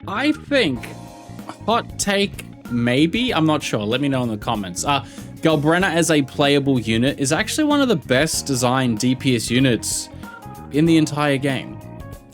I think, hot take, maybe? I'm not sure. Let me know in the comments. Galbrena as a playable unit is actually one of the best designed DPS units in the entire game.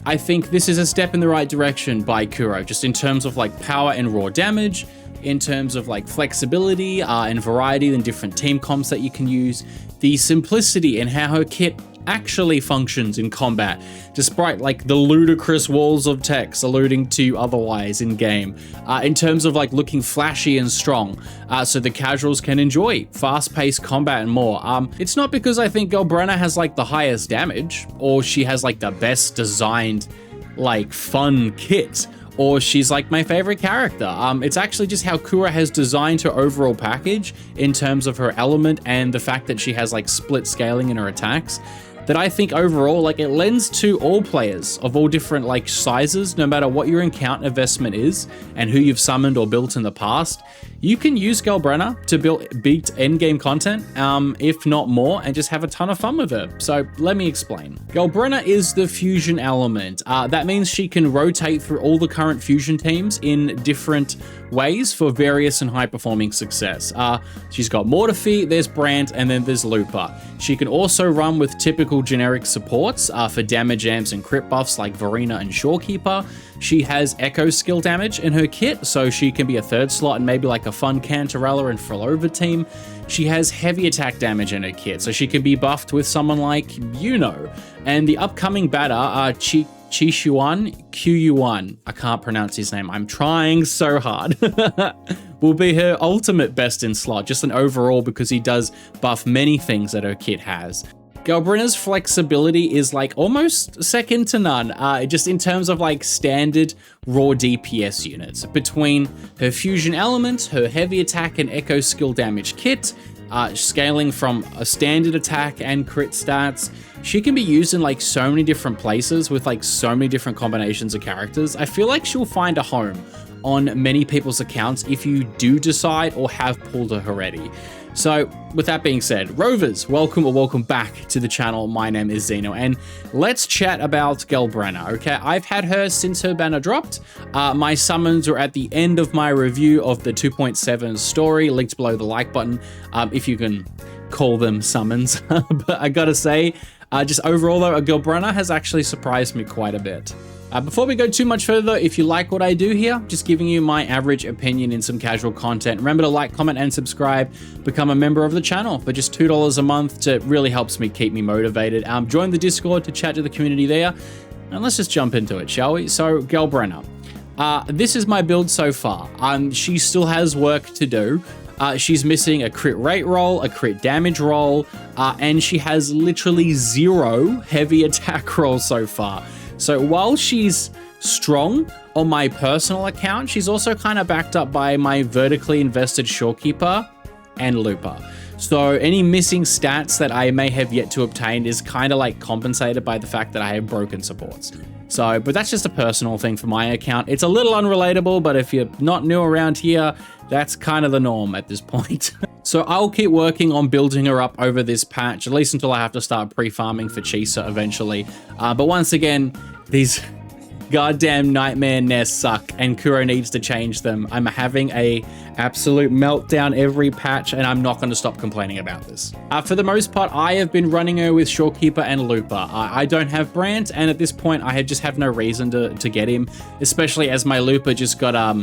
I think this is a step in the right direction by Kuro, just in terms of like power and raw damage, in terms of like flexibility and variety and different team comps that you can use, the simplicity in how her kit actually functions in combat, despite like the ludicrous walls of text alluding to otherwise in game, in terms of like looking flashy and strong, so the casuals can enjoy fast-paced combat and more. It's not because I think Galbrena has like the highest damage, or she has like the best designed like fun kit, or she's like my favorite character. It's actually just how Kuro has designed her overall package in terms of her element and the fact that she has like split scaling in her attacks, that I think overall, like, it lends to all players of all different like sizes, no matter what your encounter investment is and who you've summoned or built in the past. You can use Galbrena to beat endgame content, if not more, and just have a ton of fun with her. So let me explain. Galbrena is the fusion element. That means she can rotate through all the current fusion teams in different ways for various and high-performing success. She's got Mortifi, there's Brand, and then there's Looper. She can also run with typical generic supports for damage amps and crit buffs like Verena and Shorekeeper. She has Echo skill damage in her kit, so she can be a third slot and maybe like a fun Cantarella and Frolova team. She has heavy attack damage in her kit, so she can be buffed with someone like Yuno. And the upcoming batter, Qyuan, I can't pronounce his name, I'm trying so hard, will be her ultimate best in slot, just an overall, because he does buff many things that her kit has. Galbrena's flexibility is like almost second to none, just in terms of like standard raw DPS units. Between her fusion elements, her heavy attack and echo skill damage kit, scaling from a standard attack and crit stats, she can be used in like so many different places with like so many different combinations of characters. I feel like she'll find a home on many people's accounts if you do decide or have pulled her already. So with that being said, Rovers, welcome back to the channel. My name is Zeno, and let's chat about Galbrena, okay? I've had her since her banner dropped. My summons are at the end of my review of the 2.7 story, linked below the like button, if you can call them summons. But I gotta say, just overall though, Galbrena has actually surprised me quite a bit. Before we go too much further, if you like what I do here, just giving you my average opinion in some casual content, remember to like, comment, and subscribe. Become a member of the channel for just $2 a month. It really helps me keep me motivated. Join the Discord to chat to the community there. And let's just jump into it, shall we? So, Galbrena. This is my build so far. She still has work to do. She's missing a crit rate roll, a crit damage roll, and she has literally 0 heavy attack rolls so far. So while she's strong on my personal account, she's also kind of backed up by my vertically invested Shorekeeper and Looper. So any missing stats that I may have yet to obtain is kind of like compensated by the fact that I have broken supports. So, but that's just a personal thing for my account. It's a little unrelatable, but if you're not new around here, that's kind of the norm at this point. So I'll keep working on building her up over this patch, at least until I have to start pre-farming for Chisa eventually. But once again, these goddamn nightmare nests suck, and Kuro needs to change them. I'm having a absolute meltdown every patch, and I'm not going to stop complaining about this. For the most part, I have been running her with Shorekeeper and Looper. I don't have Brand, and at this point, I just have no reason to get him, especially as my Looper just got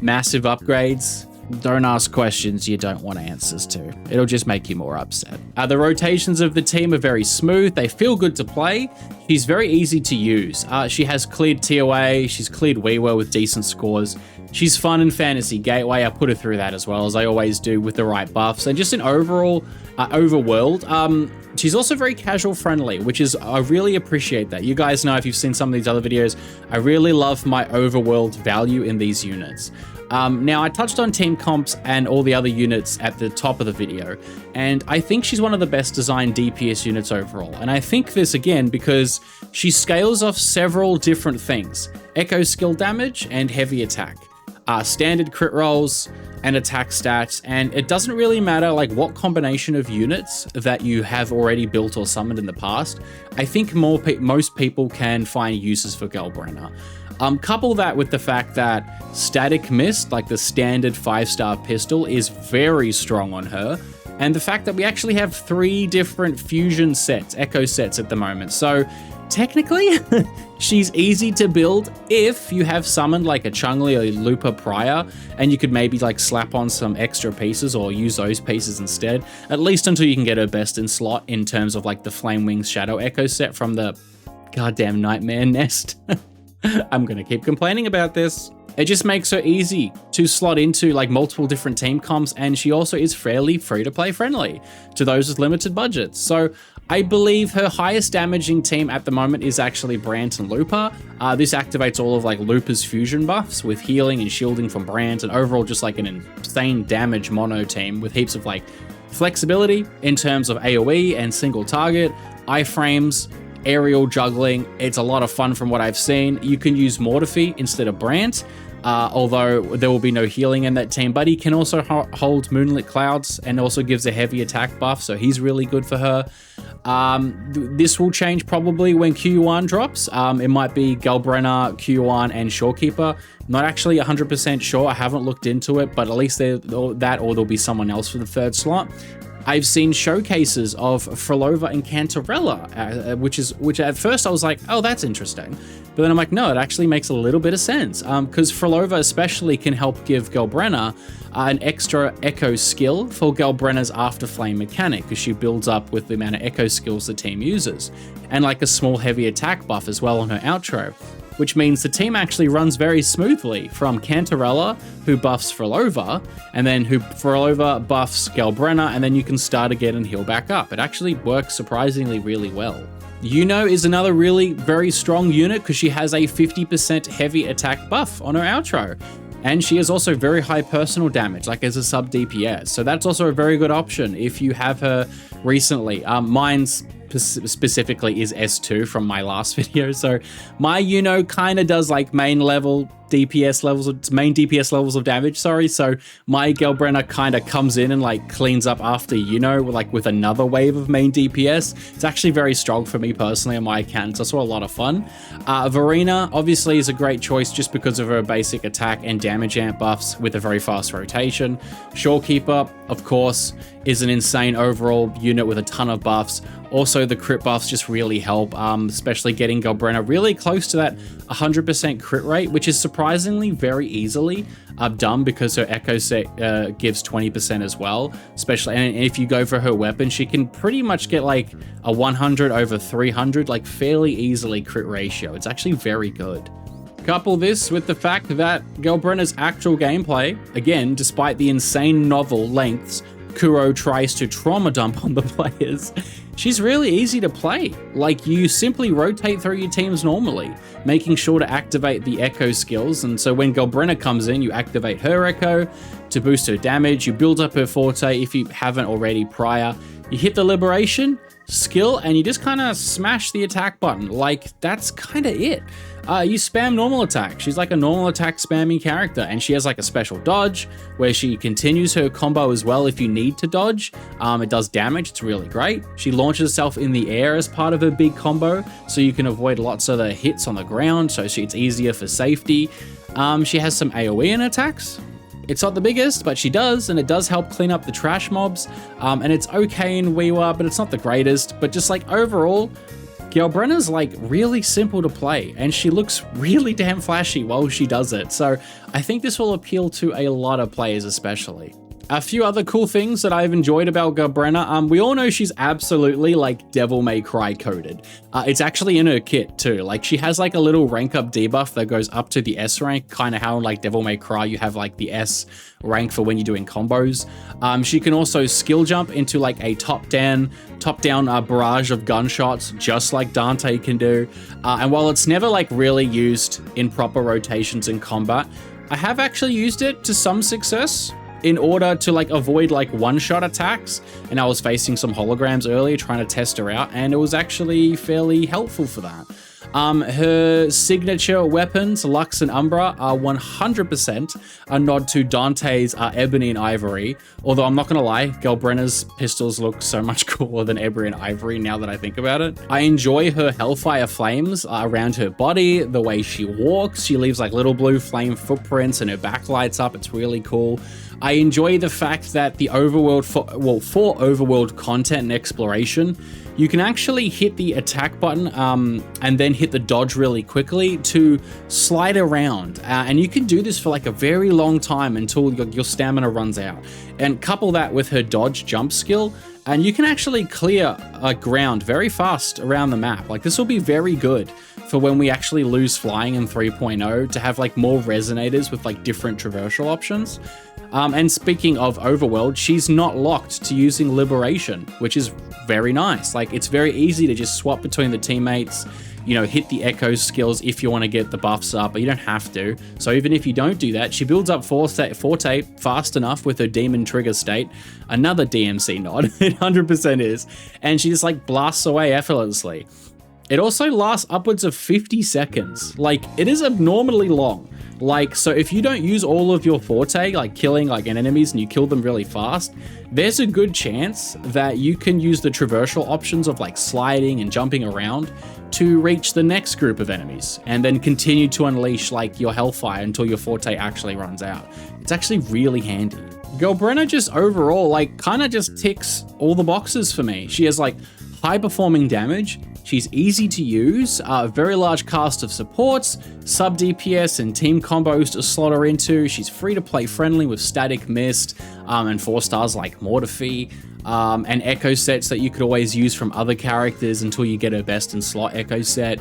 massive upgrades. Don't ask questions you don't want answers to. It'll just make you more upset. The rotations of the team are very smooth. They feel good to play. She's very easy to use. She has cleared TOA. She's cleared WeWorld with decent scores. She's fun in Fantasy Gateway. I put her through that as well, as I always do, with the right buffs. And just in overall overworld, she's also very casual friendly, which is, I really appreciate that. You guys know, if you've seen some of these other videos, I really love my overworld value in these units. Now, I touched on team comps and all the other units at the top of the video, and I think she's one of the best designed DPS units overall. And I think this again because she scales off several different things: echo skill damage and heavy attack, standard crit rolls and attack stats, and it doesn't really matter like what combination of units that you have already built or summoned in the past. I think most people can find uses for Galbrena. Couple that with the fact that Static Mist, like the standard 5-star pistol, is very strong on her. And the fact that we actually have 3 different fusion sets, echo sets at the moment. So technically, she's easy to build if you have summoned like a Chun-Li or Lupa prior, and you could maybe like slap on some extra pieces or use those pieces instead, at least until you can get her best in slot in terms of like the Flame Wings Shadow Echo set from the goddamn Nightmare Nest. I'm gonna keep complaining about this. It just makes her easy to slot into like multiple different team comps, and she also is fairly free-to-play friendly to those with limited budgets. So I believe her highest damaging team at the moment is actually Brant and Lupa. This activates all of like Lupa's fusion buffs with healing and shielding from Brant, and overall just like an insane damage mono team with heaps of like flexibility in terms of AoE and single target, iframes, aerial juggling. It's a lot of fun from what I've seen. You can use Mortifi instead of Brant, although there will be no healing in that team, but he can also hold Moonlit Clouds and also gives a heavy attack buff, so he's really good for her. This will change probably when Q1 drops. It might be Galbrena, Q1, and Shorekeeper. Not actually 100% sure, I haven't looked into it, but at least that or there'll be someone else for the 3rd slot. I've seen showcases of Frolova and Cantarella, which at first I was like, oh, that's interesting. But then I'm like, no, it actually makes a little bit of sense. Because Frolova especially can help give Galbrena an extra echo skill for Galbrena's After Flame mechanic, because she builds up with the amount of echo skills the team uses. And like a small heavy attack buff as well on her outro, which means the team actually runs very smoothly from Cantarella, who buffs Frolova, and then who Frolova buffs Galbrena, and then you can start again and heal back up. It actually works surprisingly really well. Yuno is another really very strong unit because she has a 50% heavy attack buff on her outro. And she is also very high personal damage, like as a sub DPS. So that's also a very good option if you have her recently. Mine's specifically is S2 from my last video. So my Yuno kind of does like main DPS levels of damage, sorry. So my Galbrena kind of comes in and like cleans up after Yuno, like with another wave of main DPS. It's actually very strong for me personally on my account. It's also a lot of fun. Verena obviously is a great choice just because of her basic attack and damage amp buffs with a very fast rotation. Shorekeeper, of course, is an insane overall unit with a ton of buffs. Also, the crit buffs just really help, especially getting Galbrena really close to that 100% crit rate, which is surprisingly very easily done because her echo set gives 20% as well. Especially, and if you go for her weapon, she can pretty much get like a 100 over 300, like fairly easily crit ratio. It's actually very good. Couple this with the fact that Galbrena's actual gameplay, again, despite the insane novel lengths Kuro tries to trauma dump on the players, she's really easy to play. Like, you simply rotate through your teams normally, making sure to activate the echo skills. And so when Galbrena comes in, you activate her echo to boost her damage. You build up her forte if you haven't already prior. You hit the liberation skill and you just kind of smash the attack button. Like, that's kind of it. You spam normal attack. She's like a normal attack spamming character, and she has like a special dodge where she continues her combo as well if you need to dodge. It does damage, it's really great. She launches herself in the air as part of her big combo, so you can avoid lots of the hits on the ground, so it's easier for safety. She has some AoE in attacks. It's not the biggest, but she does, and it does help clean up the trash mobs. And it's okay in Wiwa, but it's not the greatest. But just like overall, Galbrena's like really simple to play, and she looks really damn flashy while she does it. So I think this will appeal to a lot of players especially. A few other cool things that I've enjoyed about Galbrena. We all know she's absolutely like Devil May Cry coded. It's actually in her kit too. Like, she has like a little rank up debuff that goes up to the S rank, kind of how like Devil May Cry you have like the S rank for when you're doing combos. She can also skill jump into like a top-down barrage of gunshots, just like Dante can do. And while it's never like really used in proper rotations in combat, I have actually used it to some success in order to like avoid like one-shot attacks. And I was facing some holograms earlier trying to test her out, and it was actually fairly helpful for that. Her signature weapons, Lux and Umbra, are 100% a nod to Dante's Ebony and Ivory. Although I'm not gonna lie, Galbrena's pistols look so much cooler than Ebony and Ivory now that I think about it. I enjoy her Hellfire flames around her body, the way she walks. She leaves like little blue flame footprints and her back lights up. It's really cool. I enjoy the fact that the overworld, for overworld content and exploration, you can actually hit the attack button and then hit the dodge really quickly to slide around. And you can do this for like a very long time until your stamina runs out. And couple that with her dodge jump skill, and you can actually clear ground very fast around the map. Like this will be very good for when we actually lose flying in 3.0 to have like more resonators with like different traversal options. And speaking of overworld, she's not locked to using liberation, which is very nice. Like it's very easy to just swap between the teammates, you know, hit the echo skills if you want to get the buffs up, but you don't have to. So even if you don't do that, she builds up Forte fast enough with her demon trigger state. Another DMC nod, it 100% is. And she just like blasts away effortlessly. It also lasts upwards of 50 seconds. Like it is abnormally long. Like, so if you don't use all of your forte, like killing like enemies and you kill them really fast, there's a good chance that you can use the traversal options of like sliding and jumping around to reach the next group of enemies and then continue to unleash like your hellfire until your forte actually runs out. It's actually really handy. Galbrena just overall like kind of just ticks all the boxes for me. She has like high performing damage. She's easy to use, a very large cast of supports, sub DPS and team combos to slot her into. She's free to play friendly with Static Mist and 4-stars like Mortifi, and echo sets that you could always use from other characters until you get her best in slot echo set.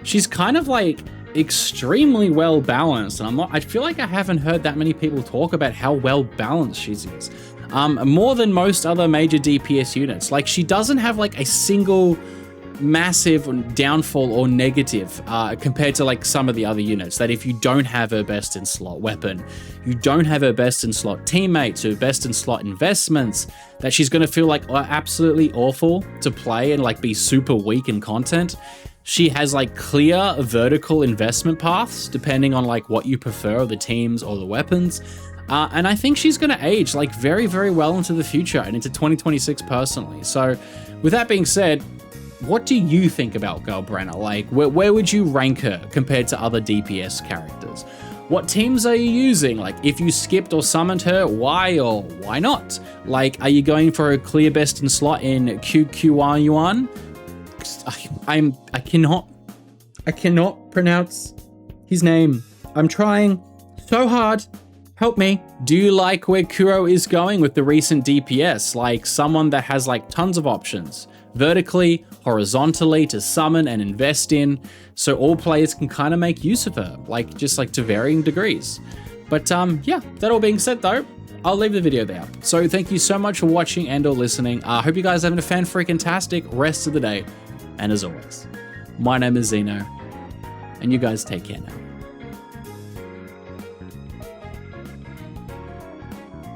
She's kind of like extremely well balanced, and I feel like I haven't heard that many people talk about how well balanced she is. More than most other major DPS units. Like she doesn't have like a single massive downfall or negative compared to like some of the other units, that if you don't have her best in slot weapon, you don't have her best in slot teammates, her best in slot investments, that she's going to feel like absolutely awful to play and like be super weak in content. She has like clear vertical investment paths depending on like what you prefer, the teams or the weapons. And I think she's going to age like very, very well into the future and into 2026 personally. So with that being said, what do you think about Galbrena? Like, where would you rank her compared to other DPS characters? What teams are you using? Like, if you skipped or summoned her, why or why not? Like, are you going for a clear best in slot in QQYuan? I cannot pronounce his name. I'm trying so hard. Help me. Do you like where Kuro is going with the recent DPS? Like someone that has like tons of options, vertically, horizontally to summon and invest in, so all players can kind of make use of her, like just like to varying degrees. But yeah, that all being said though, I'll leave the video there. So thank you so much for watching and or listening. I hope you guys are having a fan-freaking-tastic rest of the day. And as always, my name is Zeno, and you guys take care now.